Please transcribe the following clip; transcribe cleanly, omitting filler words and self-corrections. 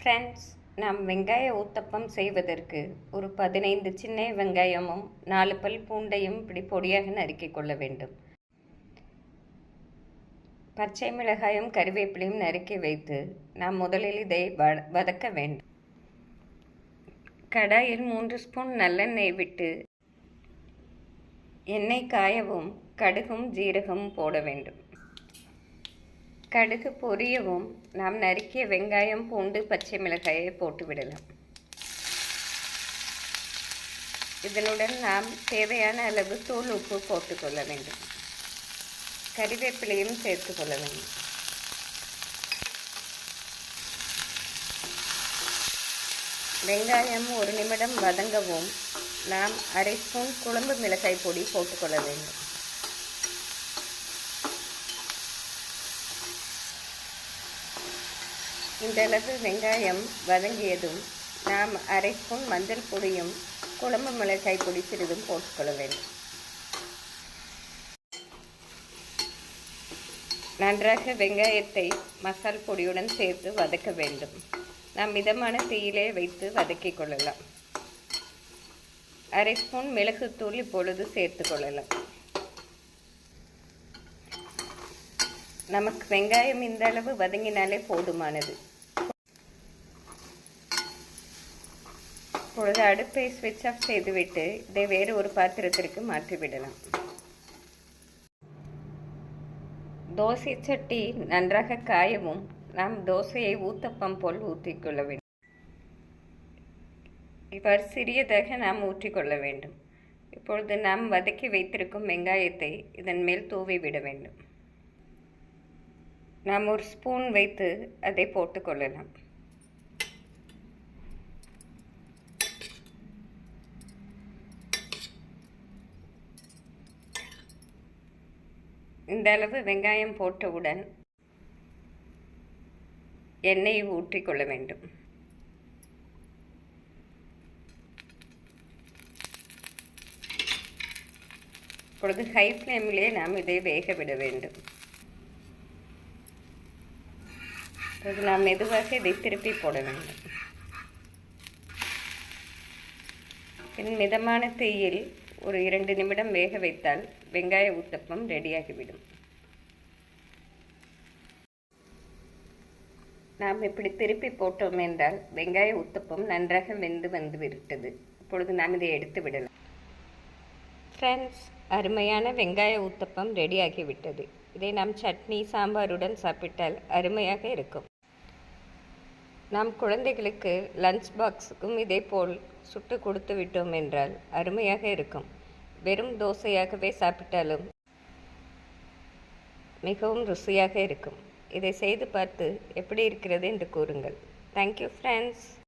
Friends, நாம் வெங்காய ஊத்தப்பம் செய்வதற்கு ஒரு 15 சின்ன வெங்காயமும் 4 பல் பூண்டையும் இப்படி பொடியாக நறுக்கிக் கொள்ள வேண்டும். பச்சை மிளகாயும் கறிவேப்பிலையும் நறுக்கி வைத்து நாம் முதலில் இதை வதக்க வேண்டும். கடாயில் 3 ஸ்பூன் நல்லெண்ணெய் விட்டு எண்ணெய் காயவும் கடுகும் ஜீரகமும் போட வேண்டும். கடுகு பொரியவும் நாம் நறுக்கிய வெங்காயம், பூண்டு, பச்சை மிளகாயை போட்டு விடலாம். இதனுடன் நாம் தேவையான அளவு தூள் உப்பு போட்டுக்கொள்ள வேண்டும். கறிவேப்பிலையும் சேர்த்து கொள்ள வேண்டும். வெங்காயம் 1 நிமிடம் வதங்கவும் நாம் அரை ஸ்பூன் குழம்பு மிளகாய் பொடி போட்டுக்கொள்ள வேண்டும். இந்த அளவு வெங்காயம் வதங்கியதும் நாம் அரை ஸ்பூன் மஞ்சள் பொடியும் குழம்பு மிளகாய் பொடி சிறிதும் போட்டுக்கொள்ள வேண்டும். நன்றாக வெங்காயத்தை மசால் பொடியுடன் சேர்த்து வதக்க வேண்டும். நாம் மிதமான தீயிலே வைத்து வதக்கிக் கொள்ளலாம். அரை ஸ்பூன் மிளகுத்தூள் இப்பொழுது சேர்த்து கொள்ளலாம். நமக்கு வெங்காயம் இந்த அளவு வதங்கினாலே போதுமானது. இப்பொழுது அடுப்பை ஸ்விட்ச் ஆஃப் செய்துவிட்டு இதை வேறு ஒரு பாத்திரத்திற்கு மாற்றிவிடலாம். தோசை சட்டி நன்றாக காயவும் நாம் தோசையை ஊத்தப்பம் போல் ஊற்றிக்கொள்ள வேண்டும். இவ்வாறு சிறியதாக நாம் ஊற்றிக்கொள்ள வேண்டும். இப்பொழுது நாம் வதக்கி வைத்திருக்கும் வெங்காயத்தை இதன் மேல் தூவி விட வேண்டும். நாம் ஒரு ஸ்பூன் வைத்து அதை போட்டுக்கொள்ளலாம். இந்த அளவு வெங்காயம் போட்டவுடன் எண்ணெயை ஊற்றிக்கொள்ள வேண்டும். இப்பொழுது ஹை ஃப்ளேமிலே நாம் இதை வேக விட வேண்டும். இப்போது நாம் மெதுவாக இதை திருப்பி போட வேண்டும். பின் மிதமான தீயில் ஒரு 2 நிமிடம் வேக வைத்தால் வெங்காய ஊத்தப்பம் ரெடியாகிவிடும். நாம் இப்படி திருப்பி போட்டோம் என்றால் வெங்காய ஊத்தப்பம் நன்றாக வெந்து விட்டது. இப்பொழுது நாம் இதை எடுத்து விடலாம். ஃப்ரெண்ட்ஸ், அருமையான வெங்காய ஊத்தப்பம் ரெடியாகிவிட்டது. இதை நாம் சட்னி, சாம்பாருடன் சாப்பிட்டால் அருமையாக இருக்கும். நாம் குழந்தைகளுக்கு லஞ்ச் பாக்ஸுக்கும் இதே போல் சுட்டு கொடுத்து விட்டோம் என்றால் அருமையாக இருக்கும். வெறும் தோசையாகவே சாப்பிட்டாலும் மிகவும் ருசியாக இருக்கும். இதை செய்து பார்த்து எப்படி இருக்கிறது என்று கூறுங்கள். Thank you friends.